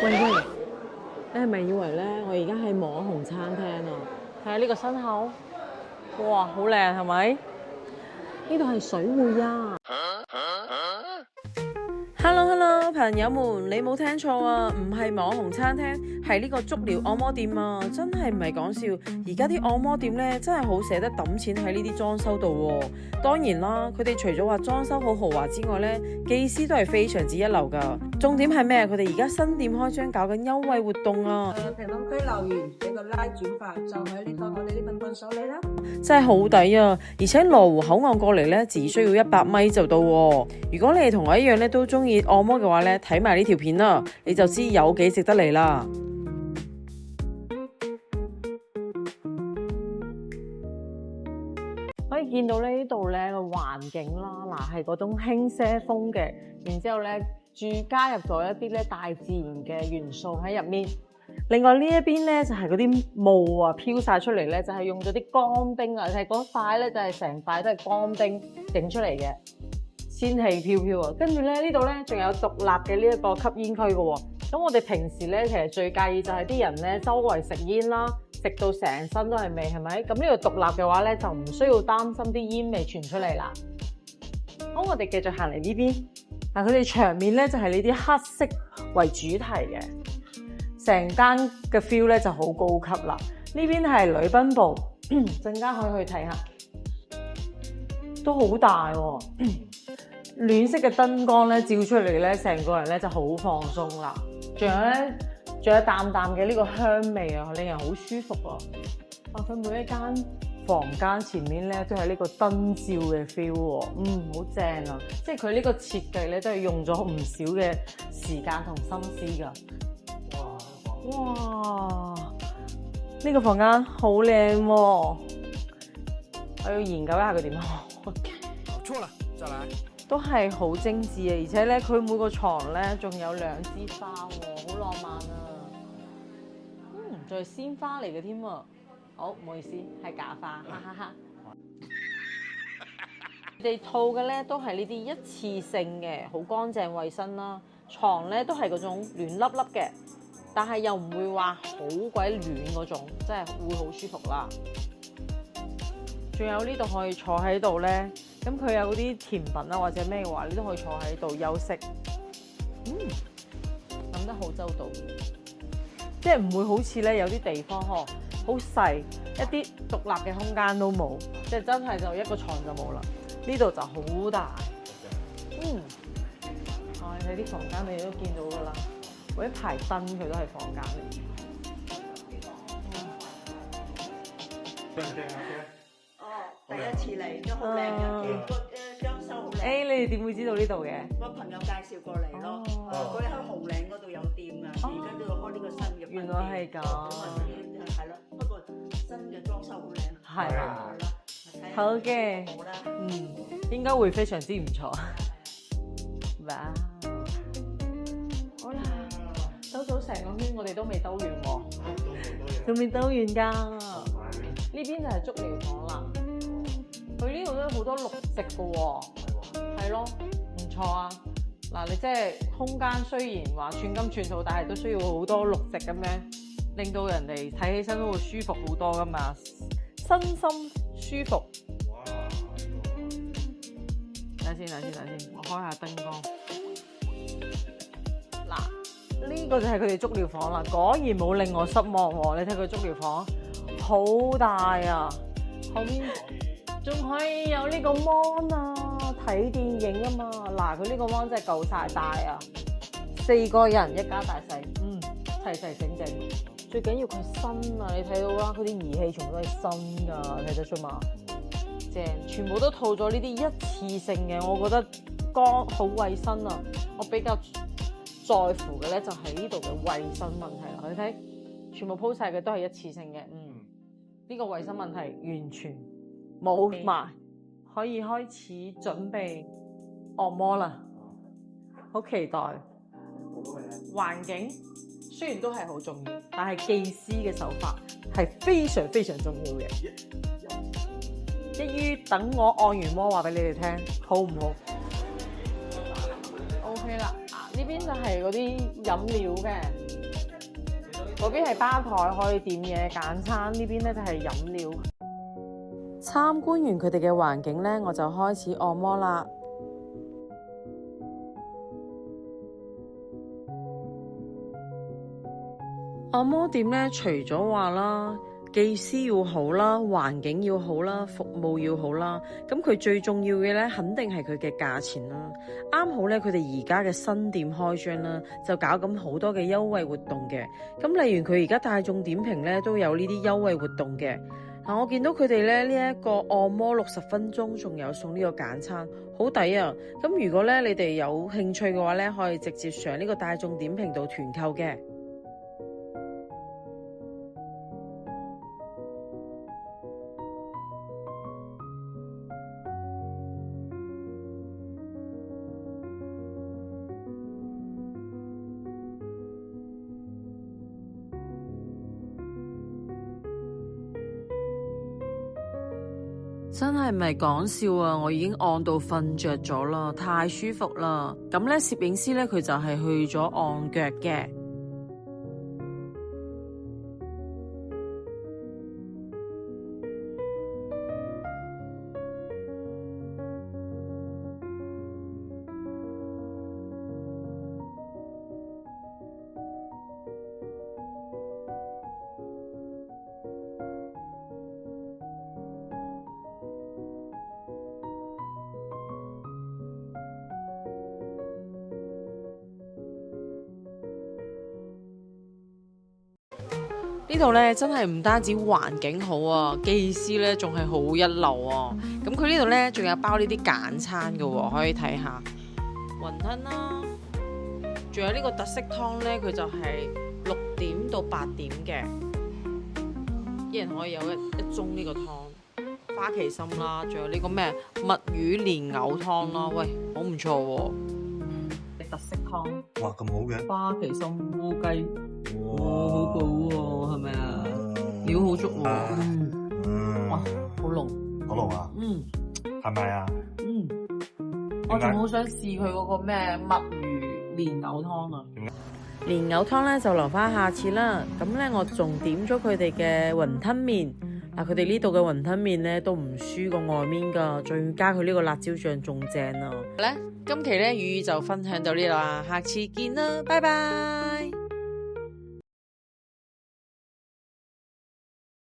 喂，你係咪以為咧我而家喺網紅餐廳啊？睇下呢個新口，哇，好靚係咪？呢度係水匯啊！Hello， 朋友們，你冇聽錯啊，唔係網紅餐廳，係呢個足療按摩店啊！真係唔係講笑，而家啲按摩店咧真係好捨得抌錢喺呢啲裝修度喎。當然啦，佢哋除咗話裝修好豪華之外咧，技師都係非常之一流㗎。重點係咩？佢哋而家新店開張搞緊優惠活動啊！評論區留言俾個 like 轉發，就喺呢個我哋啲品棍手裏啦。真係好抵啊！而且羅湖口岸過嚟咧，只需要100米就到喎。如果你係同我一樣咧，都中意按摩嘅話咧，睇埋呢條片啦，你就知有幾值得嚟啦。可以見到呢度咧個環境啦，嗱係嗰種輕奢風嘅，然之後咧加入咗一啲咧大自然嘅元素喺入面。另外呢一邊咧就係嗰啲霧啊飄晒出嚟咧，就係用咗啲乾冰啊，係嗰塊咧就係成塊都係乾冰整出嚟嘅，仙氣飄飄啊！跟住咧呢度咧仲有獨立嘅呢一個吸煙區嘅喎。咁我哋平時咧其實最介意就係啲人咧周圍食煙啦，食到成身都係味，係咪？咁呢度獨立嘅話咧就唔需要擔心啲煙味傳出嚟啦。好，我哋繼續行嚟呢邊。嗱，佢哋牆面咧就係呢啲黑色為主題嘅。成間嘅 feel 咧就好高級啦。呢邊係女賓部，陣間可以去睇下，都好大喎。暖色嘅燈光咧照出嚟咧，成個人咧就好放鬆啦。仲有淡淡嘅呢個香味啊，令人好舒服啊。佢每一間房間前面咧都係呢個燈照嘅 feel 喎，好正啊！即係佢呢個設計咧都係用咗唔少嘅時間同心思㗎。哇！呢個房間好靚喎，我要研究一下佢點好。錯啦，再來。都係好精緻啊，而且咧佢每個床咧仲有2支花喎，好浪漫啊！仲係鮮花嚟嘅添啊！好，唔好意思，係假花，哈哈哈。你哋套嘅咧都係呢啲一次性嘅，好乾淨衛生啦。床咧都係嗰種暖粒粒嘅。但係又唔會話好鬼暖嗰種，真係會好舒服啦。仲有呢度可以坐喺度咧，咁佢有嗰啲甜品啊或者咩嘅話，你都可以坐喺度休息。諗得好周到，即係唔會好似咧有啲地方好細，一啲獨立嘅空間都冇，即係真係就一個床就冇啦。呢度就好大。你睇啲房間你都見到㗎啦。嗰一排燈佢都係房間嚟。第一次嚟都好靚嘅，個裝修好靚。你哋點會知道呢度嘅？我朋友介紹過嚟咯。佢喺紅嶺嗰度有店啊，而家都要開呢個新嘅。原來係咁。係咯，不過新嘅裝修好靚。係啊。好嘅。好啦。應該會非常之唔錯。哇！好啦。兜咗成個圈，我哋都未兜完喎，仲未兜完㗎。呢邊就係足療房啦，佢呢度都好多綠植嘅喎，係咯，唔錯啊。嗱，你即係空間雖然話寸金寸土，但係都需要好多綠植咁樣，令到人哋睇起身都會舒服好多㗎嘛，身心舒服。等先，我開下燈光。呢個就係佢哋足療房啦，果然冇令我失望喎。你睇佢足療房好大啊，後面仲可以有呢個 mon 啊，睇電影啊嘛。嗱，佢呢個 mon 真係夠晒大啊，4個人一家大細，齊整整。最緊要佢新啊，你睇到啦，佢啲儀器全部都係新㗎，睇得出嘛？正，全部都套咗呢啲一次性嘅，我覺得好衞生啊。我比較在乎嘅咧就係呢度嘅衞生問題啦，你睇全部鋪晒嘅都係一次性嘅，呢個衞生問題完全冇埋，可以開始準備按摩啦，好期待。環境雖然都係好重要，但係技師嘅手法係非常非常重要嘅。一於等我按完摩話俾你哋聽，好唔好？OK 啦，呢邊就係嗰啲飲料嘅，嗰邊係吧台可以點嘢揀餐，呢邊咧就係飲料。參觀完佢哋嘅環境咧，我就開始按摩啦。按摩店咧，除咗話啦，技師要好啦，環境要好啦，服務要好啦，咁佢最重要嘅咧，肯定係佢嘅價錢啦。啱好咧，佢哋而家嘅新店開張啦，就搞緊好多嘅優惠活動嘅。咁例如佢而家大眾點評咧都有呢啲優惠活動嘅。嗱，我見到佢哋咧呢一個按摩60分鐘，仲有送呢個簡餐，好抵啊！咁如果咧你哋有興趣嘅話咧，可以直接上呢個大眾點評度團購嘅。真係唔係講笑啊！我已經按到瞓着咗啦，太舒服啦。咁咧，攝影師咧佢就係去咗按腳嘅。呢度咧真係唔單止環境好啊，技師咧仲係好一流啊！咁佢呢度咧仲有包呢啲簡餐嘅喎，可以睇下雲吞啦，仲有呢個特色湯咧，佢就係6點到8點嘅，一人可以有一盅呢個湯，花旗參啦，仲有呢個咩墨魚蓮藕湯啦，喂，好唔錯喎！特色湯，哇咁好嘅，花旗參烏雞，哇，好好喎，係咪啊？料好足喎，哇，好濃，好濃啊，係咪啊？我仲好想試佢嗰個咩墨魚蓮藕湯啊！蓮藕湯咧就留翻下次啦。咁咧我仲點咗佢哋嘅雲吞麵。嗱，佢哋呢度嘅雲吞麵咧都唔輸過外面噶，再加佢呢個辣椒醬仲正啊！咧，今期咧魚就分享到呢度啦，下次見啦，拜拜。